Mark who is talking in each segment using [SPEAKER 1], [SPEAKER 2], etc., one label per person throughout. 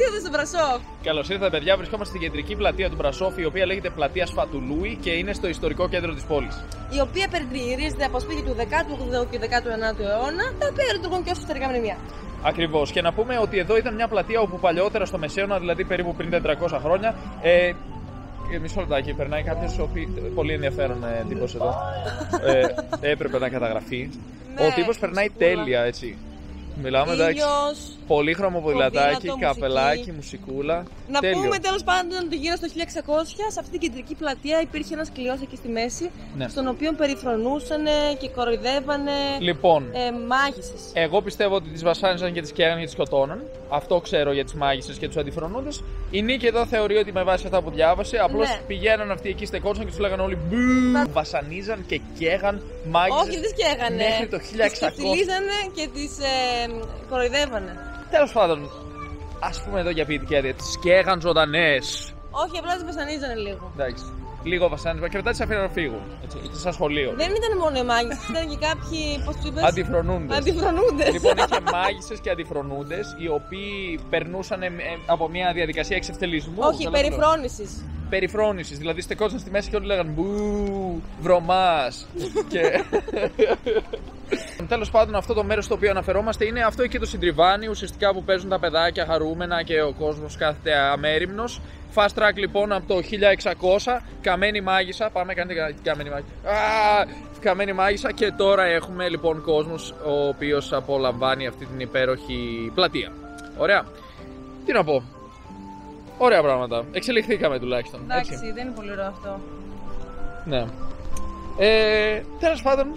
[SPEAKER 1] ήρθατε στο Μπρασόφ.
[SPEAKER 2] Καλώς ήρθατε, παιδιά. Βρισκόμαστε στην κεντρική πλατεία του Μπρασόφ, η οποία λέγεται πλατεία Σφατουλούι και είναι στο ιστορικό κέντρο της πόλης.
[SPEAKER 1] Η οποία περιτριγυρίζεται από σπίτια του 18ου και 19ου αιώνα, τα οποία λειτουργούν και ως ιστορικά μνημεία.
[SPEAKER 2] Ακριβώς. Και να πούμε ότι εδώ ήταν μια πλατεία όπου παλιότερα στο Μεσαίωνα, δηλαδή περίπου πριν 400 χρόνια. Μισό λεπτάκι, περνάει κάποιος πολύ ενδιαφέρον τύπος εδώ. Έπρεπε να καταγραφεί.
[SPEAKER 1] Ναι,
[SPEAKER 2] ο τύπος περνάει τέλεια, έτσι. Μιλάμε εντάξει. Πολύχρωμο ποδηλατάκι, καπελάκι, μουσικούλα.
[SPEAKER 1] Να
[SPEAKER 2] τέλειο.
[SPEAKER 1] πούμε τέλος πάντων ότι γύρω στο 1600 σε αυτή την κεντρική πλατεία υπήρχε ένας κλειός εκεί στη μέση,
[SPEAKER 2] ναι.
[SPEAKER 1] Στον οποίο περιφρονούσαν και κοροϊδεύανε μάγισσες.
[SPEAKER 2] Εγώ πιστεύω ότι τις βασάνιζαν και τις καίγαν και τις σκοτώναν. Αυτό ξέρω για τις μάγισσες και τους αντιφρονούντες. Η Νίκη εδώ θεωρεί ότι με βάση αυτά που διάβασε, απλώς πηγαίναν αυτοί εκεί, στεκόντουσαν και τους λέγανε όλοι μπου. Βασανίζαν και καίγαν μάγισσες.
[SPEAKER 1] Όχι, τις καίγανε.
[SPEAKER 2] Μέχρι το 1600.
[SPEAKER 1] Τις ξεφτιλίζανε και τις κοροϊδεύανε.
[SPEAKER 2] Τέλος πάντων, ας πούμε εδώ για ποιητική άδεια, τις καίγαν ζωντανές.
[SPEAKER 1] Όχι, απλά τις βασανίζανε λίγο.
[SPEAKER 2] Εντάξει. Λίγο βασάνισμα και μετά τις αφήναν να φύγουν. Έτσι, σαν σχολείο.
[SPEAKER 1] Δεν ήταν μόνο οι μάγισσες, ήταν και κάποιοι, πώς τους είπες,
[SPEAKER 2] αντιφρονούντες.
[SPEAKER 1] Λοιπόν,
[SPEAKER 2] είχε μάγισσες και αντιφρονούντες, οι οποίοι περνούσαν από μια διαδικασία εξευτελισμού.
[SPEAKER 1] Όχι, περιφρόνησης.
[SPEAKER 2] Περιφρόνησης, δηλαδή στεκόντουσαν στη μέση και όλοι λέγανε μπου, βρωμάς. Και... Τέλος πάντων, αυτό το μέρος στο οποίο αναφερόμαστε είναι αυτό εκεί το συντριβάνι, ουσιαστικά που παίζουν τα παιδάκια χαρούμενα και ο κόσμος κάθεται αμέριμνος. Fast track λοιπόν από το 1600, καμένη μάγισσα. Πάμε, κάντε καμένη μάγισσα. Καμένη μάγισσα και τώρα έχουμε λοιπόν κόσμος ο οποίος απολαμβάνει αυτή την υπέροχη πλατεία. Ωραία. Τι να πω. Ωραία πράγματα. Εξελιχθήκαμε τουλάχιστον.
[SPEAKER 1] Εντάξει,
[SPEAKER 2] έτσι.
[SPEAKER 1] δεν είναι πολύ ωραίο αυτό.
[SPEAKER 2] Ναι. Τέλος πάντων,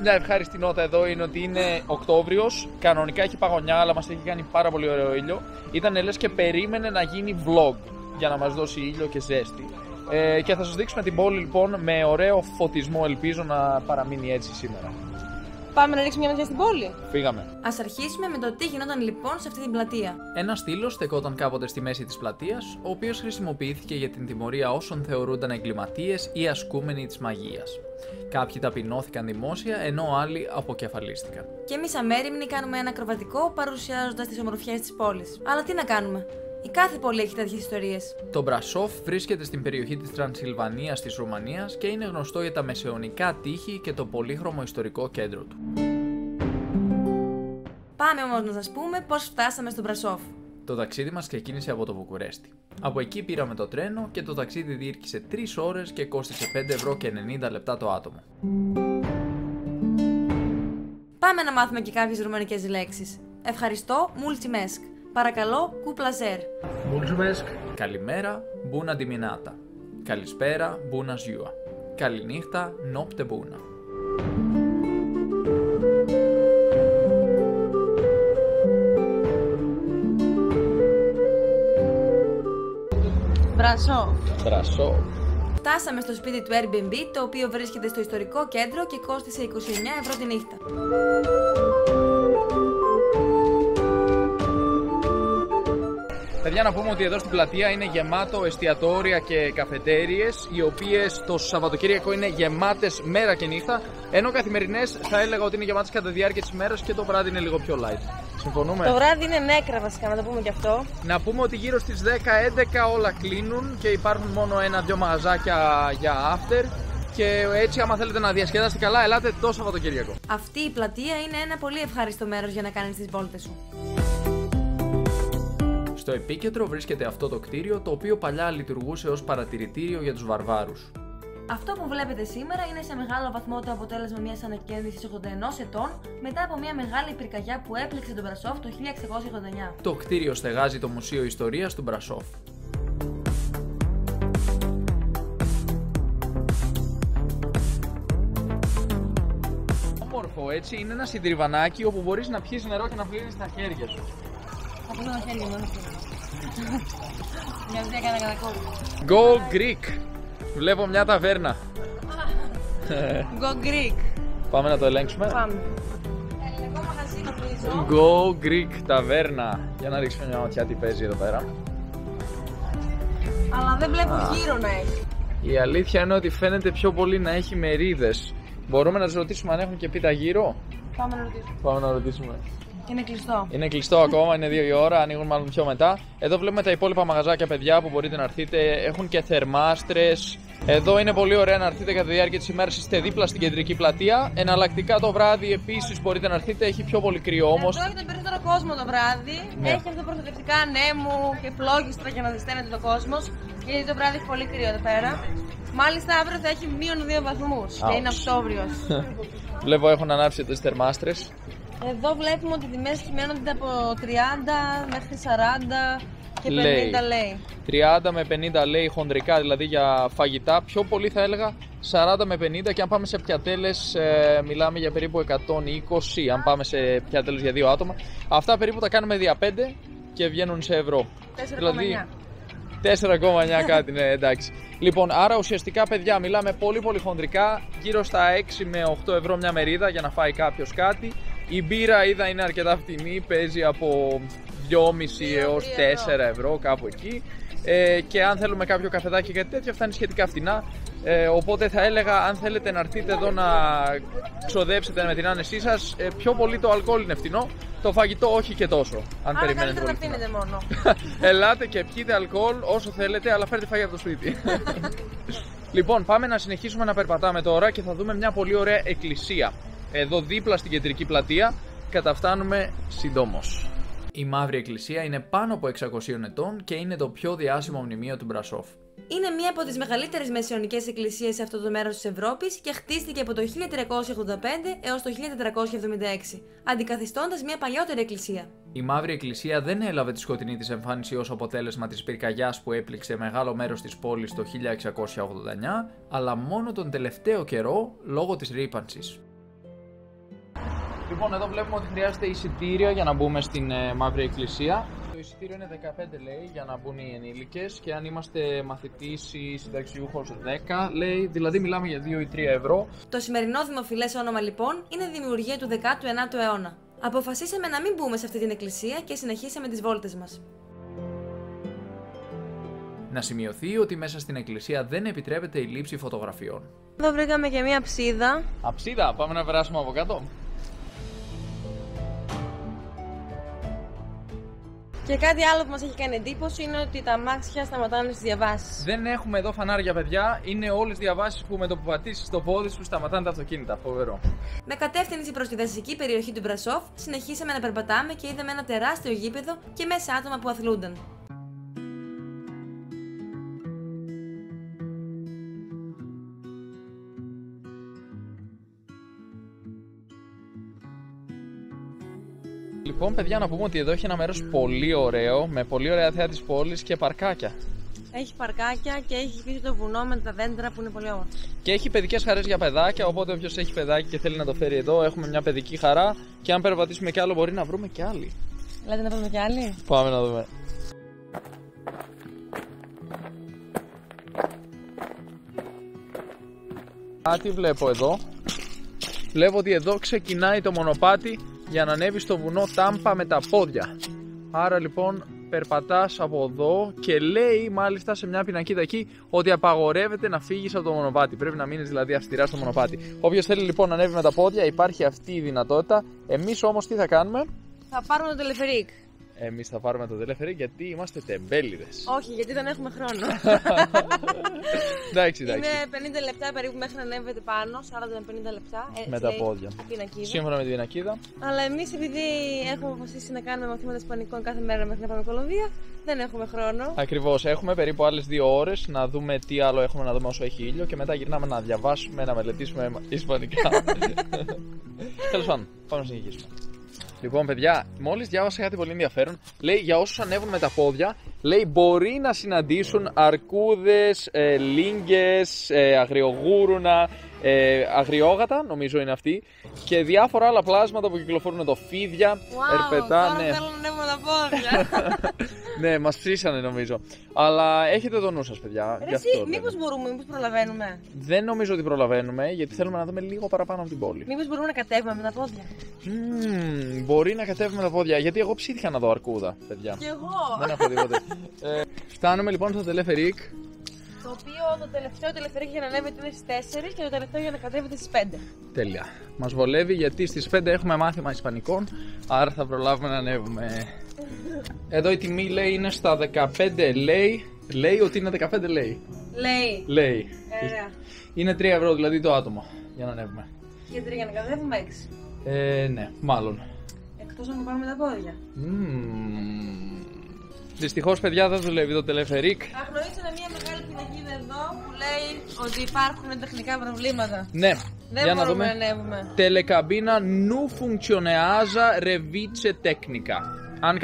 [SPEAKER 2] μια ευχάριστη νότα εδώ είναι ότι είναι Οκτώβριος. Κανονικά έχει παγωνιά, αλλά μας έχει κάνει πάρα πολύ ωραίο ήλιο. Ήταν λες και περίμενε να γίνει vlog για να μας δώσει ήλιο και ζέστη. Και θα σας δείξουμε την πόλη λοιπόν με ωραίο φωτισμό. Ελπίζω να παραμείνει έτσι σήμερα.
[SPEAKER 1] Πάμε να ρίξουμε μια ματιά στην πόλη.
[SPEAKER 2] Φύγαμε.
[SPEAKER 1] Ας αρχίσουμε με το τι γινόταν λοιπόν σε αυτή την πλατεία.
[SPEAKER 2] Ένας στήλος στεκόταν κάποτε στη μέση της πλατείας, ο οποίος χρησιμοποιήθηκε για την τιμωρία όσων θεωρούνταν εγκληματίες ή ασκούμενοι της μαγείας. Κάποιοι ταπεινώθηκαν δημόσια, ενώ άλλοι αποκεφαλίστηκαν.
[SPEAKER 1] Και εμείς αμέριμνοι κάνουμε ένα ακροβατικό παρουσιάζοντας τις ομορφιές της πόλης. Αλλά τι να κάνουμε. Η κάθε πόλη έχει τέτοιες ιστορίες.
[SPEAKER 2] Το Μπρασόφ βρίσκεται στην περιοχή της Τρανσιλβανίας της Ρουμανίας και είναι γνωστό για τα μεσαιωνικά τείχη και το πολύχρωμο ιστορικό κέντρο του.
[SPEAKER 1] Πάμε όμως να σας πούμε πώς φτάσαμε στο Μπρασόφ.
[SPEAKER 2] Το ταξίδι μας ξεκίνησε από το Βουκουρέστι. Από εκεί πήραμε το τρένο και το ταξίδι διήρκησε 3 ώρες και κόστισε 5 ευρώ και 90 λεπτά το άτομο.
[SPEAKER 1] Πάμε να μάθουμε και κάποιες ρουμανικές λέξεις. Ευχαριστώ, mulțumesc. Παρακαλώ, κουπλαζέρ.
[SPEAKER 2] Mulțumesc. Καλημέρα, bună dimineața. Καλησπέρα, bună ziua. Καληνύχτα, noapte bună. Μπρασόφ.
[SPEAKER 1] Φτάσαμε στο σπίτι του Airbnb, το οποίο βρίσκεται στο ιστορικό κέντρο και κόστισε 29 ευρώ τη νύχτα.
[SPEAKER 2] Παιδιά, να πούμε ότι εδώ στην πλατεία είναι γεμάτο εστιατόρια και καφετέριες, οι οποίες το Σαββατοκύριακο είναι γεμάτες μέρα και νύχτα, ενώ καθημερινές θα έλεγα ότι είναι γεμάτες κατά τη διάρκεια της μέρας και το βράδυ είναι λίγο πιο light. Συμφωνούμε?
[SPEAKER 1] Το βράδυ είναι νέκρα βασικά, να το πούμε και αυτό.
[SPEAKER 2] Να πούμε ότι γύρω στις 10-11 όλα κλείνουν και υπάρχουν μόνο 1-2 μαγαζάκια για after. Και έτσι, άμα θέλετε να διασκεδάσετε καλά, ελάτε το Σαββατοκύριακο.
[SPEAKER 1] Αυτή η πλατεία είναι ένα πολύ ευχάριστο μέρος για να κάνεις τις βόλτες σου.
[SPEAKER 2] Στο επίκεντρο βρίσκεται αυτό το κτίριο, το οποίο παλιά λειτουργούσε ως παρατηρητήριο για τους βαρβάρους.
[SPEAKER 1] Αυτό που βλέπετε σήμερα είναι σε μεγάλο βαθμό το αποτέλεσμα μιας ανακαίνησης 81 ετών μετά από μια μεγάλη πυρκαγιά που έπληξε τον Μπρασόφ το 1689.
[SPEAKER 2] Το κτίριο στεγάζει το Μουσείο Ιστορίας του Μπρασόφ. Όμορφο, έτσι, είναι ένα συντριβανάκι όπου μπορείς να πιείς νερό και να πλύνεις τα χέρια σου.
[SPEAKER 1] Αυτό είναι χέρια μόνο. Μια βδία κάνα κατακόρυ.
[SPEAKER 2] Go Greek! Βλέπω μια ταβέρνα.
[SPEAKER 1] Go Greek.
[SPEAKER 2] Πάμε να το ελέγξουμε.
[SPEAKER 1] Πάμε. Ελληνικό μαγαζί νομίζω.
[SPEAKER 2] Go Greek ταβέρνα. Για να ρίξουμε μια ματιά τι παίζει εδώ πέρα.
[SPEAKER 1] Αλλά δεν βλέπω γύρω να έχει.
[SPEAKER 2] Η αλήθεια είναι ότι φαίνεται πιο πολύ να έχει μερίδες. Μπορούμε να τους ρωτήσουμε αν έχουν και πίτα γύρω.
[SPEAKER 1] Πάμε να ρωτήσουμε.
[SPEAKER 2] Πάμε να ρωτήσουμε.
[SPEAKER 1] Είναι κλειστό.
[SPEAKER 2] Είναι κλειστό ακόμα, είναι 2 η ώρα, ανοίγουν μάλλον πιο μετά. Εδώ βλέπουμε τα υπόλοιπα μαγαζάκια, παιδιά, που μπορείτε να έρθετε. Έχουν και θερμάστρες. Εδώ είναι πολύ ωραία να έρθετε κατά τη διάρκεια της ημέρας. Είστε δίπλα στην κεντρική πλατεία. Εναλλακτικά το βράδυ επίσης μπορείτε να έρθετε. Έχει πιο πολύ κρύο όμως.
[SPEAKER 1] Εδώ έχετε περισσότερο κόσμο το βράδυ.
[SPEAKER 2] Ναι.
[SPEAKER 1] Έχει αυτοπροστατευτικά ανέμου και φλόγιστρα για να ζεσταίνεται το κόσμος. Γιατί το βράδυ έχει πολύ κρύο εδώ πέρα. Μάλιστα αύριο θα έχει -2 βαθμούς και είναι Οκτώβριος.
[SPEAKER 2] Βλέπω έχουν ανάψει τις θερμάστρες.
[SPEAKER 1] Εδώ βλέπουμε ότι οι τιμές κυμαίνονται από 30 μέχρι 40 και 50 λέει.
[SPEAKER 2] 30 με 50 λέει χοντρικά, δηλαδή για φαγητά. Πιο πολύ θα έλεγα 40 με 50 και αν πάμε σε πιατέλες μιλάμε για περίπου 120 αν πάμε σε πιατέλες για 2 άτομα. Αυτά περίπου τα κάνουμε δια 5 και βγαίνουν σε ευρώ.
[SPEAKER 1] 4,9.
[SPEAKER 2] Δηλαδή 4,9 κάτι, ναι, εντάξει. Λοιπόν, άρα ουσιαστικά, παιδιά, μιλάμε πολύ χοντρικά, γύρω στα 6 με 8 ευρώ μια μερίδα για να φάει κάποιος κάτι. Η μπύρα είδα είναι αρκετά φτηνή, παίζει από 2,5 έως 4 ευρώ, κάπου εκεί. Και αν θέλουμε κάποιο καφεδάκι και κάτι τέτοιο, αυτά είναι σχετικά φτηνά. Οπότε θα έλεγα, αν θέλετε να έρθετε εδώ να ξοδέψετε με την άνεσή σας, πιο πολύ το αλκοόλ είναι φτηνό. Το φαγητό όχι και τόσο. Αν
[SPEAKER 1] άρα
[SPEAKER 2] περιμένετε
[SPEAKER 1] καλύτερα
[SPEAKER 2] πολύ.
[SPEAKER 1] να πίνετε μόνο.
[SPEAKER 2] Ελάτε και πιείτε αλκοόλ όσο θέλετε, αλλά φέρτε φαγητό από το σπίτι. Λοιπόν, πάμε να συνεχίσουμε να περπατάμε τώρα και θα δούμε μια πολύ ωραία εκκλησία. Εδώ δίπλα στην κεντρική πλατεία, καταφτάνουμε συντόμως. Η Μαύρη Εκκλησία είναι πάνω από 600 ετών και είναι το πιο διάσημο μνημείο του Μπρασόφ.
[SPEAKER 1] Είναι μία από τις μεγαλύτερες μεσαιωνικές εκκλησίες σε αυτό το μέρος της Ευρώπης και χτίστηκε από το 1385 έως το 1476, αντικαθιστώντας μία παλιότερη εκκλησία.
[SPEAKER 2] Η Μαύρη Εκκλησία δεν έλαβε τη σκοτεινή της εμφάνιση ως αποτέλεσμα της πυρκαγιάς που έπληξε μεγάλο μέρος της πόλης το 1689, αλλά μόνο τον τελευταίο καιρό λόγω της ρύπανσης. Λοιπόν, εδώ βλέπουμε ότι χρειάζεται εισιτήριο για να μπούμε στην Μαύρη Εκκλησία. Το εισιτήριο είναι 15 λέει για να μπουν οι ενήλικες και αν είμαστε μαθητής ή συνταξιούχος 10 λέει, δηλαδή μιλάμε για 2 ή 3 ευρώ.
[SPEAKER 1] Το σημερινό δημοφιλές όνομα λοιπόν είναι δημιουργία του 19ου αιώνα. Αποφασίσαμε να μην μπούμε σε αυτή την εκκλησία και συνεχίσαμε τις βόλτες μας.
[SPEAKER 2] Να σημειωθεί ότι μέσα στην εκκλησία δεν επιτρέπεται η λήψη φωτογραφιών.
[SPEAKER 1] Εδώ βρήκαμε και μία ψίδα.
[SPEAKER 2] Αψίδα, πάμε να περάσουμε από κάτω.
[SPEAKER 1] Και κάτι άλλο που μας έχει κάνει εντύπωση είναι ότι τα αμάξια σταματάνε στις διαβάσεις.
[SPEAKER 2] Δεν έχουμε εδώ φανάρια, παιδιά. Είναι όλες διαβάσεις που με το που πατήσεις το πόδι σου σταματάνε τα αυτοκίνητα. Φοβερό.
[SPEAKER 1] Με κατεύθυνση προς τη δασική περιοχή του Μπρασόφ, συνεχίσαμε να περπατάμε και είδαμε ένα τεράστιο γήπεδο και μέσα άτομα που αθλούνταν.
[SPEAKER 2] Λοιπόν, παιδιά, να πούμε ότι εδώ έχει ένα μέρος πολύ ωραίο, με πολύ ωραία θέα της πόλης και παρκάκια.
[SPEAKER 1] Έχει παρκάκια και έχει πίσω το βουνό με τα δέντρα που είναι πολύ όμορφο.
[SPEAKER 2] Και έχει παιδικές χαρές για παιδάκια, οπότε όποιος έχει παιδάκι και θέλει να το φέρει εδώ, έχουμε μια παιδική χαρά. Και αν περπατήσουμε κι άλλο, μπορεί να βρούμε κι άλλη.
[SPEAKER 1] Λέτε να βρούμε κι άλλη.
[SPEAKER 2] Πάμε να δούμε. Κάτι βλέπω εδώ. Βλέπω ότι εδώ ξεκινάει το μονοπάτι για να ανέβει στο βουνό Τάμπα με τα πόδια. Άρα λοιπόν περπατάς από εδώ και λέει μάλιστα σε μια πινακίδα εκεί ότι απαγορεύεται να φύγεις από το μονοπάτι. Πρέπει να μείνεις δηλαδή αυστηρά στο μονοπάτι. Όποιος θέλει λοιπόν να ανέβει με τα πόδια, υπάρχει αυτή η δυνατότητα. Εμείς όμως τι θα κάνουμε?
[SPEAKER 1] Θα πάρουμε το τελεφερίκ.
[SPEAKER 2] Εμείς θα πάρουμε το τελεφερίκ γιατί είμαστε τεμπέληδες.
[SPEAKER 1] Όχι, γιατί δεν έχουμε χρόνο.
[SPEAKER 2] Εντάξει.
[SPEAKER 1] Είναι 50 λεπτά περίπου μέχρι να ανέβετε πάνω, 40 με 50 λεπτά.
[SPEAKER 2] Με τα πόδια. Σύμφωνα με την πινακίδα.
[SPEAKER 1] Αλλά εμείς επειδή έχουμε αποφασίσει να κάνουμε μαθήματα ισπανικών κάθε μέρα μέχρι να πάμε Κολομβία, δεν έχουμε χρόνο.
[SPEAKER 2] Ακριβώς, έχουμε περίπου άλλες 2 ώρες να δούμε τι άλλο έχουμε να δούμε όσο έχει ήλιο και μετά γυρνάμε να διαβάσουμε, να μελετήσουμε ισπανικά. Τέλος πάντων, πάμε να συνεχίσουμε. Λοιπόν, παιδιά, μόλις διάβασα κάτι πολύ ενδιαφέρον. Λέει για όσους ανέβουν με τα πόδια, λέει μπορεί να συναντήσουν αρκούδες, λίγκες, αγριογούρουνα, αγριόγατα, νομίζω είναι αυτή, και διάφορα άλλα πλάσματα που κυκλοφορούν εδώ, φίδια, ερπετά.
[SPEAKER 1] Τώρα θέλω να ανέβω τα πόδια.
[SPEAKER 2] Ναι, μας ψήσανε νομίζω. Αλλά έχετε το νου σας, παιδιά.
[SPEAKER 1] Μήπως μπορούμε, μήπως προλαβαίνουμε?
[SPEAKER 2] Δεν νομίζω ότι προλαβαίνουμε, γιατί θέλουμε να δούμε λίγο παραπάνω από την πόλη.
[SPEAKER 1] Μήπως μπορούμε να κατέβουμε με τα πόδια?
[SPEAKER 2] Μπορεί να κατέβουμε με τα πόδια, γιατί εγώ ψήθηκα να δω αρκούδα, παιδιά.
[SPEAKER 1] Κι εγώ.
[SPEAKER 2] Δεν έχω τίποτε. Φτάνουμε λοιπόν στο τελεφερίκ.
[SPEAKER 1] Το Το οποίο το τελευταίο τελεφερίκι για να ανέβεται είναι στις 4 και το τελευταίο για να κατέβεται στις 5.
[SPEAKER 2] Τέλεια. Μας βολεύει γιατί στις 5 έχουμε μάθημα Ισπανικών, άρα θα προλάβουμε να ανέβουμε. Εδώ η τιμή λέει είναι στα 15 λέει ότι είναι 15 λέει. Λέει. Είναι 3 ευρώ δηλαδή το άτομο για να ανέβουμε.
[SPEAKER 1] Και 3 για να κατέβουμε 6.
[SPEAKER 2] Ναι, μάλλον.
[SPEAKER 1] Εκτός να πάμε με τα πόδια.
[SPEAKER 2] Δυστυχώς, παιδιά, δεν δουλεύει το τελεφερίκ.
[SPEAKER 1] Αγνοήσανε μια μεγάλη πινακίδα εδώ που λέει ότι υπάρχουν τεχνικά προβλήματα.
[SPEAKER 2] Ναι,
[SPEAKER 1] δεν
[SPEAKER 2] για
[SPEAKER 1] μπορούμε
[SPEAKER 2] να
[SPEAKER 1] να ανέβουμε.
[SPEAKER 2] Telecabina non funzioneazza revice tecnica. Αν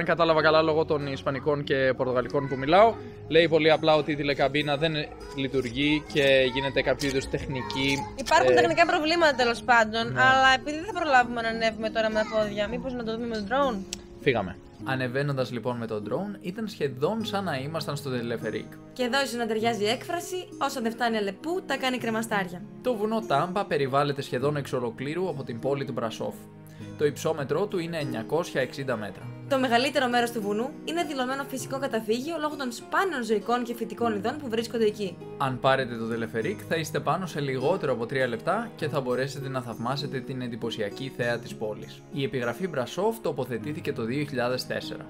[SPEAKER 2] κατάλαβα καλά λόγω των Ισπανικών και Πορτογαλικών που μιλάω, λέει πολύ απλά ότι η τηλεκαμπίνα δεν λειτουργεί και γίνεται κάποιο είδους τεχνική.
[SPEAKER 1] Υπάρχουν τεχνικά προβλήματα τέλος πάντων, ναι. Αλλά επειδή δεν θα προλάβουμε να ανέβουμε τώρα με τα πόδια, μήπως να το δούμε με τον drone.
[SPEAKER 2] Φύγαμε. Ανεβαίνοντας λοιπόν με τον drone, ήταν σχεδόν σαν να ήμασταν στο τελεφερίκ.
[SPEAKER 1] Και εδώ ίσως να ταιριάζει η έκφραση: όσα δεν φτάνει αλεπού, τα κάνει κρεμαστάρια.
[SPEAKER 2] Το βουνό Τάμπα περιβάλλεται σχεδόν εξ ολοκλήρου από την πόλη του Μπρασόφ. Το υψόμετρό του είναι 960 μέτρα.
[SPEAKER 1] Το μεγαλύτερο μέρος του βουνού είναι δηλωμένο φυσικό καταφύγιο λόγω των σπάνιων ζωικών και φυτικών ειδών που βρίσκονται εκεί.
[SPEAKER 2] Αν πάρετε το τελεφερίκ, θα είστε πάνω σε λιγότερο από 3 λεπτά και θα μπορέσετε να θαυμάσετε την εντυπωσιακή θέα της πόλης. Η επιγραφή Μπρασόφ τοποθετήθηκε το 2004.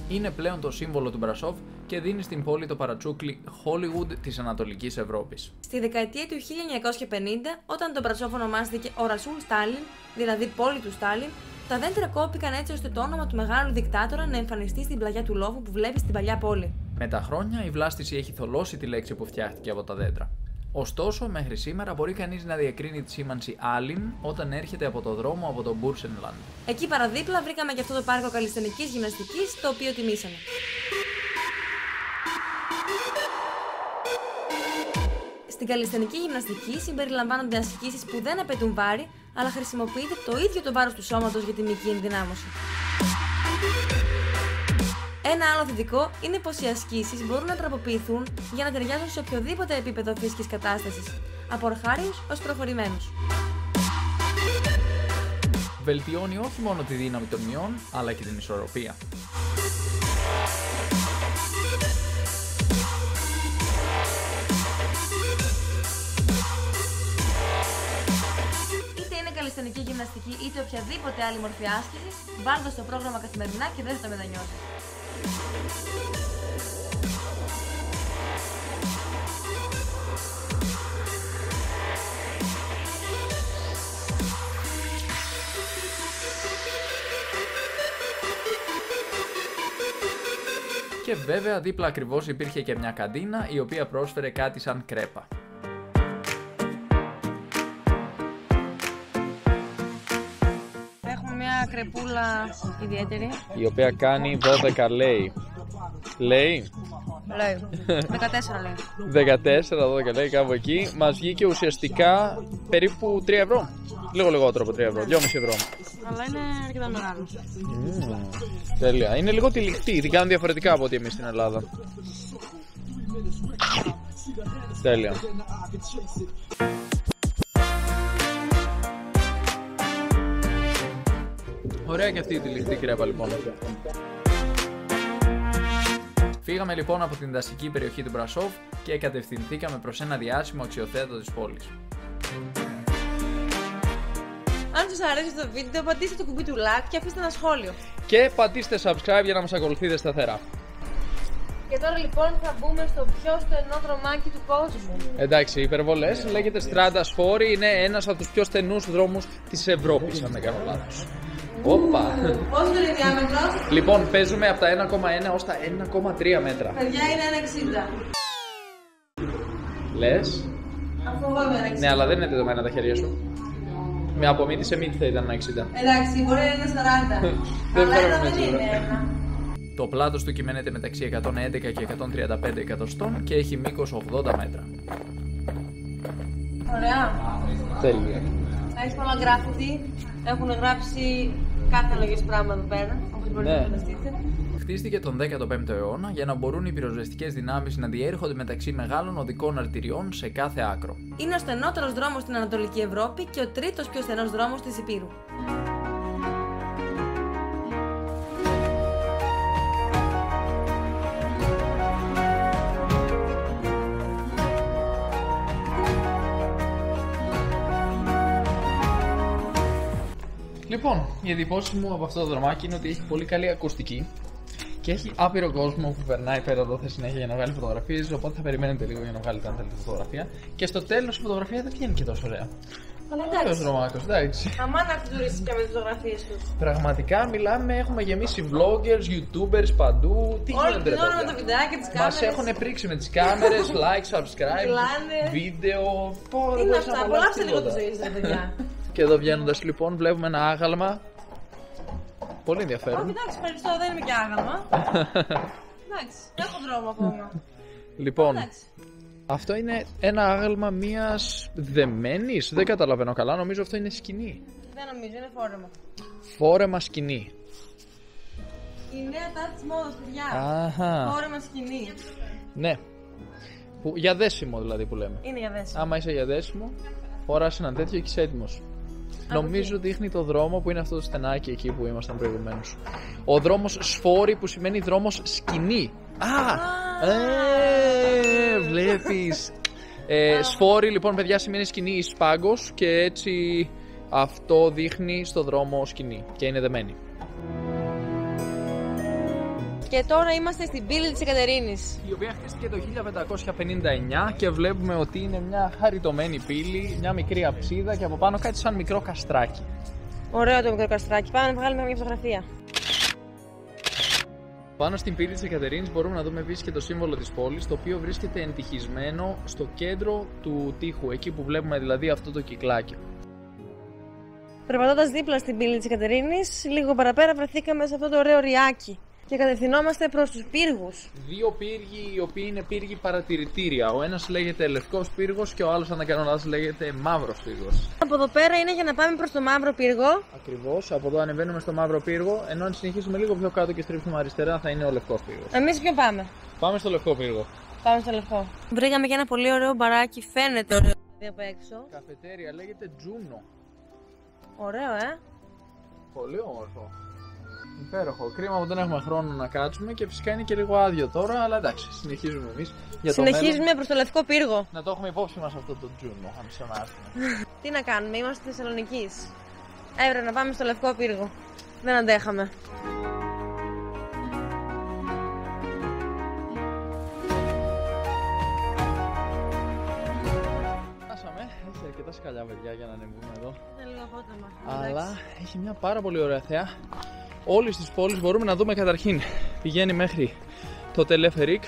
[SPEAKER 2] Είναι πλέον το σύμβολο του Μπρασόφ και δίνει στην πόλη το παρατσούκλι Hollywood της Ανατολικής Ευρώπης.
[SPEAKER 1] Στη δεκαετία του 1950, όταν το Μπρασόφ ονομάστηκε ο Ρασούλ Στάλιν, δηλαδή πόλη του Στάλιν, τα δέντρα κόπηκαν έτσι ώστε το όνομα του μεγάλου δικτάτορα να εμφανιστεί στην πλαγιά του λόφου που βλέπει στην παλιά πόλη. Με τα χρόνια η βλάστηση έχει θολώσει τη λέξη που φτιάχτηκε από τα δέντρα. Ωστόσο, μέχρι σήμερα μπορεί κανείς να διακρίνει τη σήμανση Άλιν όταν έρχεται από το δρόμο από το Μπούρσενλαντ. Εκεί παραδίπλα βρήκαμε και αυτό το πάρκο καλλισθενικής γυμναστικής, το οποίο τιμήσαμε. Στην καλλισθενική γυμναστική συμπεριλαμβάνονται ασκήσεις που δεν απαιτούν βάρη, αλλά χρησιμοποιείται το ίδιο το βάρος του σώματος για τη μυϊκή ενδυνάμωση. Ένα άλλο θετικό είναι πως οι ασκήσεις μπορούν να τροποποιηθούν για να ταιριάζουν σε οποιοδήποτε επίπεδο φυσικής κατάστασης, από αρχάριους ως προχωρημένους.
[SPEAKER 2] Βελτιώνει όχι μόνο τη δύναμη των μειών, αλλά και την ισορροπία.
[SPEAKER 1] Είτε είναι καλλισθενική γυμναστική είτε οποιαδήποτε άλλη μορφή άσκησης, βάλτε στο πρόγραμμα καθημερινά και δεν θα το μετανιώσετε.
[SPEAKER 2] Και βέβαια δίπλα ακριβώς υπήρχε και μια καντίνα η οποία πρόσφερε κάτι σαν κρέπα.
[SPEAKER 1] Έχουμε μια κρεπούλα ιδιαίτερη.
[SPEAKER 2] Η οποία κάνει 12 λέει. Λέει.
[SPEAKER 1] 14 λέει.
[SPEAKER 2] 14, 12 λέει κάπου εκεί. Μας βγήκε ουσιαστικά περίπου 3 ευρώ. Λίγο λιγότερο από 3 ευρώ, 2,5 ευρώ.
[SPEAKER 1] Αλλά είναι αρκετά μεγάλο.
[SPEAKER 2] Τέλεια. Είναι λίγο τυλιχτή, την κάνουν διαφορετικά από ό,τι εμείς στην Ελλάδα. Τέλεια. Ωραία και αυτή η τυλιχτή κρέπα λοιπόν. Φύγαμε λοιπόν από την δασική περιοχή του Μπρασόφ και κατευθυνθήκαμε προς ένα διάσημο αξιοθέατο της πόλης.
[SPEAKER 1] Αν σας αρέσει το βίντεο, πατήστε το κουμπί του like και αφήστε ένα σχόλιο.
[SPEAKER 2] Και πατήστε subscribe για να μας ακολουθείτε σταθερά.
[SPEAKER 1] Και τώρα λοιπόν θα μπούμε στο πιο στενό δρομάκι του κόσμου.
[SPEAKER 2] Εντάξει, υπερβολές. Λέγεται Strada Sfori, είναι ένας από τους πιο στενούς δρόμους της Ευρώπης, αν δεν κάνω λάθος. Όπα!
[SPEAKER 1] Πόσο είναι η διάμετρος?
[SPEAKER 2] Λοιπόν, παίζουμε από τα 1,1 ως τα 1,3 μέτρα.
[SPEAKER 1] Παιδιά, είναι 1,60.
[SPEAKER 2] Λες?
[SPEAKER 1] Αφού εγώ είμαι 1,60.
[SPEAKER 2] Ναι, αλλά δεν είναι δεδομένα τα χέρια σου. Με από μύτη σε μύτη θα ήταν 1,60.
[SPEAKER 1] Εντάξει, μπορεί να είναι 40.
[SPEAKER 2] Δεν
[SPEAKER 1] Αλλά δεν είναι 1.
[SPEAKER 2] Το πλάτος του κυμαίνεται μεταξύ 111 και 135 εκατοστών και έχει μήκος 80 μέτρα.
[SPEAKER 1] Ωραία.
[SPEAKER 2] Τέλεια.
[SPEAKER 1] Έχει πολλά γκράφιτι. Έχουν γράψει κάθε λογής πράγμα εδώ πέρα, όπως μπορείτε να φανταστείτε.
[SPEAKER 2] Χτίστηκε τον 15ο αιώνα για να μπορούν οι πυροσβεστικές δυνάμεις να διέρχονται μεταξύ μεγάλων οδικών αρτηριών σε κάθε άκρο.
[SPEAKER 1] Είναι ο στενότερος δρόμος στην Ανατολική Ευρώπη και ο τρίτος πιο στενός δρόμος της Υπήρου.
[SPEAKER 2] Λοιπόν, οι εντυπώσεις μου από αυτό το δρομάκι είναι ότι έχει πολύ καλή ακουστική και έχει άπειρο κόσμο που περνάει πέρα εδώ συνέχεια για να βγάλει φωτογραφίες. Οπότε θα περιμένετε λίγο για να βγάλετε αν θέλετε φωτογραφία. Και στο τέλος η φωτογραφία δεν βγαίνει και τόσο ωραία. Αλλά εντάξει. Δρομάκος, εντάξει.
[SPEAKER 1] Αμά να τουριστείς και με τις φωτογραφίες τους.
[SPEAKER 2] Πραγματικά μιλάμε, έχουμε γεμίσει vloggers, youtubers παντού. Τι
[SPEAKER 1] γίνεται? Όλη την ώρα με τα βιντεάκια, τις κάμερες.
[SPEAKER 2] Μας έχουν πρίξει με τις κάμερες, like, subscribe, βίντεο.
[SPEAKER 1] Τι είναι αυτά, απολαύστε λίγο τη ζωή σας, παιδιά.
[SPEAKER 2] Και εδώ βγαίνοντας λοιπόν βλέπουμε ένα άγαλμα. Πολύ ενδιαφέρον.
[SPEAKER 1] Όχι, εντάξει, ευχαριστώ, δεν είμαι και άγαλμα. Εντάξει, έχω δρόμο ακόμα.
[SPEAKER 2] Λοιπόν, αυτό είναι ένα άγαλμα μιας δεμένης. Δεν καταλαβαίνω καλά, νομίζω αυτό είναι σκηνή.
[SPEAKER 1] Δεν νομίζω, είναι φόρεμα.
[SPEAKER 2] Φόρεμα σκηνή.
[SPEAKER 1] Η νέα τάση της μόδας, παιδιά.
[SPEAKER 2] Αχα.
[SPEAKER 1] Φόρεμα σκηνή.
[SPEAKER 2] Ναι. Για δέσιμο δηλαδή που λέμε.
[SPEAKER 1] Είναι για δέσιμο.
[SPEAKER 2] Άμα είσαι για δέσιμο, φοράς ένα τέτοιο και είσαι έτοιμος. Νομίζω δείχνει το δρόμο που είναι αυτό το στενάκι εκεί που ήμασταν προηγουμένως. Ο δρόμος Σφόρη που σημαίνει δρόμος σκηνή. Βλέπεις. Σφόρη λοιπόν παιδιά σημαίνει σκηνή εις πάγκος και έτσι αυτό δείχνει στο δρόμο σκηνή και είναι δεμένη.
[SPEAKER 1] Και τώρα είμαστε στην πύλη της Εκατερίνης,
[SPEAKER 2] η οποία χτίστηκε το 1559 και βλέπουμε ότι είναι μια χαριτωμένη πύλη, μια μικρή αψίδα και από πάνω κάτι σαν μικρό καστράκι.
[SPEAKER 1] Ωραίο το μικρό καστράκι, πάμε να βγάλουμε μια φωτογραφία.
[SPEAKER 2] Πάνω στην πύλη της Εκατερίνης μπορούμε να δούμε επίσης και το σύμβολο της πόλης, το οποίο βρίσκεται εντυχισμένο στο κέντρο του τοίχου, εκεί που βλέπουμε δηλαδή αυτό το κυκλάκι.
[SPEAKER 1] Περπατώντας δίπλα στην πύλη της Εκατερίνης, λίγο παραπέρα βρεθήκαμε σε αυτό το ωραίο ριάκι και κατευθυνόμαστε προς τους πύργους.
[SPEAKER 2] Δύο πύργοι οι οποίοι είναι πύργοι παρατηρητήρια. Ο ένας λέγεται Λευκός Πύργος και ο άλλος, αν δεν κάνω λάθος, λέγεται Μαύρος Πύργος.
[SPEAKER 1] Από εδώ πέρα είναι για να πάμε προς το Μαύρο Πύργο.
[SPEAKER 2] Ακριβώς, από εδώ ανεβαίνουμε στο Μαύρο Πύργο, ενώ αν συνεχίσουμε λίγο πιο κάτω και στρίψουμε αριστερά θα είναι ο Λευκός Πύργος.
[SPEAKER 1] Εμείς ποιο πάμε?
[SPEAKER 2] Πάμε στο Λευκό Πύργο.
[SPEAKER 1] Πάμε στο Λευκό. Βρήκαμε και ένα πολύ ωραίο μπαράκι, φαίνεται ωραίο από έξω.
[SPEAKER 2] Καφετέρια, λέγεται Τζούνο.
[SPEAKER 1] Ωραίο,
[SPEAKER 2] Πολύ όμορφο. Υπέροχο. Κρίμα που δεν έχουμε χρόνο να κάτσουμε και φυσικά είναι και λίγο άδειο τώρα, αλλά εντάξει, συνεχίζουμε εμείς.
[SPEAKER 1] Συνεχίζουμε προς το Λευκό Πύργο.
[SPEAKER 2] Να το έχουμε υπόψη μας αυτό το Τζούνο, αν ξανάρθουμε.
[SPEAKER 1] Τι να κάνουμε, είμαστε στη Θεσσαλονικής. Έπρεπε να πάμε στο Λευκό Πύργο. Δεν αντέχαμε.
[SPEAKER 2] Έχει αρκετά σκαλιά, παιδιά, για να ανεβούμε εδώ.
[SPEAKER 1] Είναι λίγο απότομα.
[SPEAKER 2] Αλλά έχει μια πάρα πολύ ωραία θέα. Όλες τις πόλεις μπορούμε να δούμε καταρχήν. Πηγαίνει μέχρι το Τελέφερικ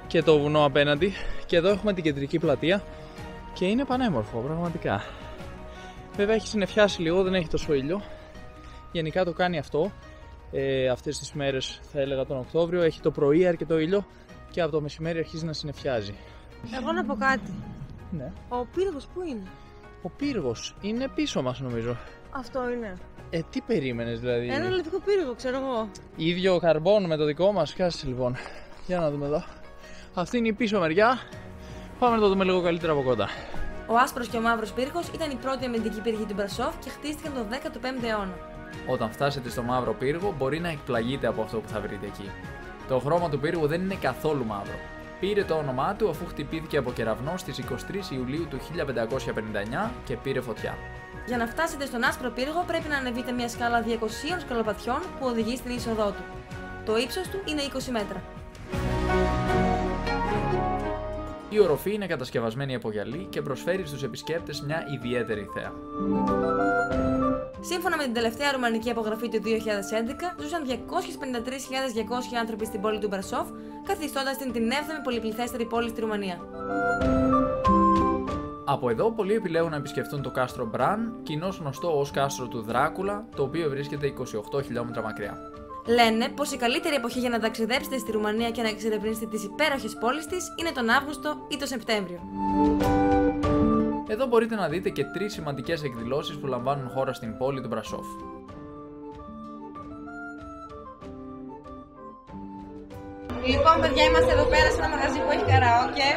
[SPEAKER 2] και το βουνό απέναντι. Και εδώ έχουμε την κεντρική πλατεία. Και είναι πανέμορφο, πραγματικά. Βέβαια έχει συννεφιάσει λίγο, δεν έχει τόσο ήλιο. Γενικά το κάνει αυτό. Αυτές τις μέρες, θα έλεγα τον Οκτώβριο, έχει το πρωί αρκετό ήλιο και από το μεσημέρι αρχίζει να συννεφιάζει.
[SPEAKER 1] Εγώ να πω κάτι.
[SPEAKER 2] Ναι.
[SPEAKER 1] Ο πύργος πού είναι?
[SPEAKER 2] Ο πύργος είναι πίσω μας, νομίζω.
[SPEAKER 1] Αυτό είναι.
[SPEAKER 2] Τι περίμενες δηλαδή?
[SPEAKER 1] Ένα λευκό πύργο, ξέρω εγώ.
[SPEAKER 2] Ίδιο καρμπόν με το δικό μας. Κάτσε λοιπόν. Για να δούμε εδώ. Αυτή είναι η πίσω μεριά. Πάμε να το δούμε λίγο καλύτερα από κοντά.
[SPEAKER 1] Ο άσπρος και ο μαύρος πύργος ήταν η πρώτη αμυντική πύργη του Μπρασόφ και χτίστηκαν τον 15ο αιώνα.
[SPEAKER 2] Όταν φτάσετε στο Μαύρο Πύργο, μπορεί να εκπλαγείτε από αυτό που θα βρείτε εκεί. Το χρώμα του πύργου δεν είναι καθόλου μαύρο. Πήρε το όνομά του αφού χτυπήθηκε από κεραυνό στις 23 Ιουλίου του 1559 και πήρε φωτιά.
[SPEAKER 1] Για να φτάσετε στον άσπρο πύργο πρέπει να ανεβείτε μια σκάλα 200 σκαλοπατιών που οδηγεί στην είσοδό του. Το ύψος του είναι 20 μέτρα.
[SPEAKER 2] Η οροφή είναι κατασκευασμένη από γυαλί και προσφέρει στους επισκέπτες μια ιδιαίτερη θέα.
[SPEAKER 1] Σύμφωνα με την τελευταία ρουμανική απογραφή του 2011, ζούσαν 253.200 άνθρωποι στην πόλη του Μπρασόφ, καθιστώντας την 7η πολυπληθέστερη πόλη στη Ρουμανία.
[SPEAKER 2] Από εδώ, πολλοί επιλέγουν να επισκεφτούν το κάστρο Μπραν, κοινώς γνωστό ως κάστρο του Δράκουλα, το οποίο βρίσκεται 28 χιλιόμετρα μακριά.
[SPEAKER 1] Λένε πως η καλύτερη εποχή για να ταξιδέψετε στη Ρουμανία και να εξερευνήσετε τις υπέροχες πόλεις της είναι τον Αύγουστο ή τον Σεπτέμβριο.
[SPEAKER 2] Εδώ μπορείτε να δείτε και 3 σημαντικές εκδηλώσεις που λαμβάνουν χώρα στην πόλη του Μπρασόφ.
[SPEAKER 1] Λοιπόν, παιδιά, είμαστε εδώ πέρα σε ένα μαγαζί που έχει καραόκε.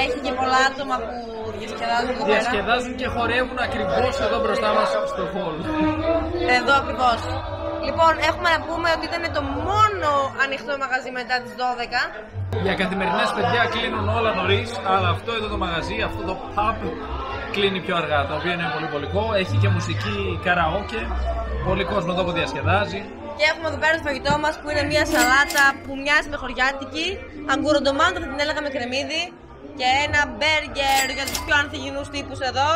[SPEAKER 1] Έχει και πολλά άτομα που διασκεδάζουν εδώ πέρα.
[SPEAKER 2] Διασκεδάζουν και χορεύουν ακριβώς εδώ μπροστά μας στο hall.
[SPEAKER 1] Εδώ ακριβώς. Λοιπόν, έχουμε να πούμε ότι ήταν το μόνο ανοιχτό μαγαζί μετά τις 12.
[SPEAKER 2] Για καθημερινές, παιδιά, κλείνουν όλα νωρίς, αλλά αυτό εδώ το μαγαζί, αυτό το pub κλείνει πιο αργά, το οποίο είναι πολύ βολικό. Έχει και μουσική καραόκε, πολύ κόσμο εδώ που διασκεδάζει.
[SPEAKER 1] Και έχουμε εδώ πέρα το φαγητό μας που είναι μια σαλάτα που μοιάζει με χωριάτικη, αγκουροντομάτο θα την έλεγα με κρεμμύδι, και ένα μπέργκερ για τους πιο ανθυγιεινούς τύπους εδώ,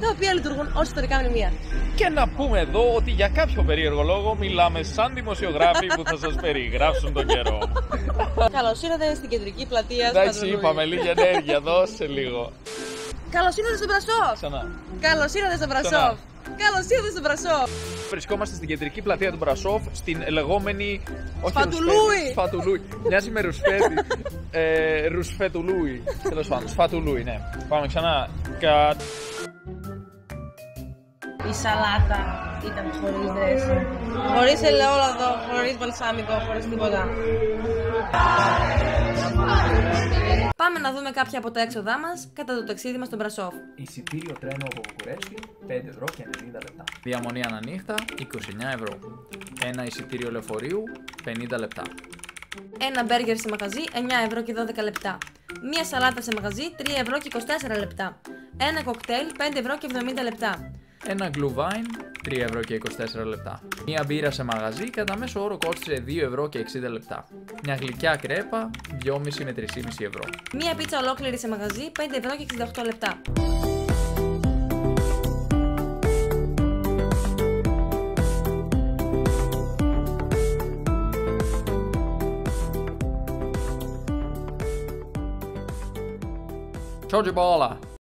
[SPEAKER 1] τα οποία λειτουργούν ως ιστορικά μνημεία.
[SPEAKER 2] Και να πούμε εδώ ότι για κάποιο περίεργο λόγο μιλάμε σαν δημοσιογράφοι που θα σας περιγράψουν τον καιρό.
[SPEAKER 1] Καλώς ήρθατε στην κεντρική πλατεία του
[SPEAKER 2] Εντάξει,
[SPEAKER 1] Πατρονούι.
[SPEAKER 2] είπαμε λίγη ενέργεια, δώσε λίγο.
[SPEAKER 1] Καλώς ήρθατε στο Μπρασόφ!
[SPEAKER 2] Ξανά.
[SPEAKER 1] Καλώς ήρθατε στο Μπρασόφ! Καλώς ήρθατε στο Μπρασόφ!
[SPEAKER 2] Βρισκόμαστε στην κεντρική πλατεία του Μπρασόφ, στην λεγόμενη.
[SPEAKER 1] Σφατουλούι!
[SPEAKER 2] Σφατουλούι. Μοιάζει με ρουσφέτη. Ρουσφετουλούι. Τέλος πάντων, σφατουλούι, ναι. Πάμε ξανά.
[SPEAKER 1] Η σαλάτα ήταν χωρίς δρέσι. Χωρίς ελαιόλαδο, χωρίς βαλσάμικο, χωρίς τίποτα. Πάμε να δούμε κάποια από τα έξοδά μας κατά το ταξίδι μας στον Μπρασόφ.
[SPEAKER 2] Εισιτήριο τρένο από Βουκουρέστι, 5 ευρώ και 90 λεπτά. Διαμονή ανανύχτα, 29 ευρώ. Ένα εισιτήριο λεωφορείου, 50 λεπτά.
[SPEAKER 1] Ένα μπέργκερ σε μαγαζί, 9 ευρώ και 12 λεπτά. Μία σαλάτα σε μαγαζί, 3 ευρώ και 24 λεπτά. Ένα κοκτέιλ, 5 ευρώ και 70 λεπτά.
[SPEAKER 2] Ένα γκλουβάιν, 3 ευρώ και 24 λεπτά. Μία μπύρα σε μαγαζί κατά μέσο όρο κόστιζε 2 ευρώ και 60 λεπτά. Μια γλυκιά κρέπα, 2,5 με 3,5 ευρώ.
[SPEAKER 1] Μία πίτσα ολόκληρη σε μαγαζί, 5 ευρώ και 68 λεπτά.
[SPEAKER 2] Ciao Cipolla!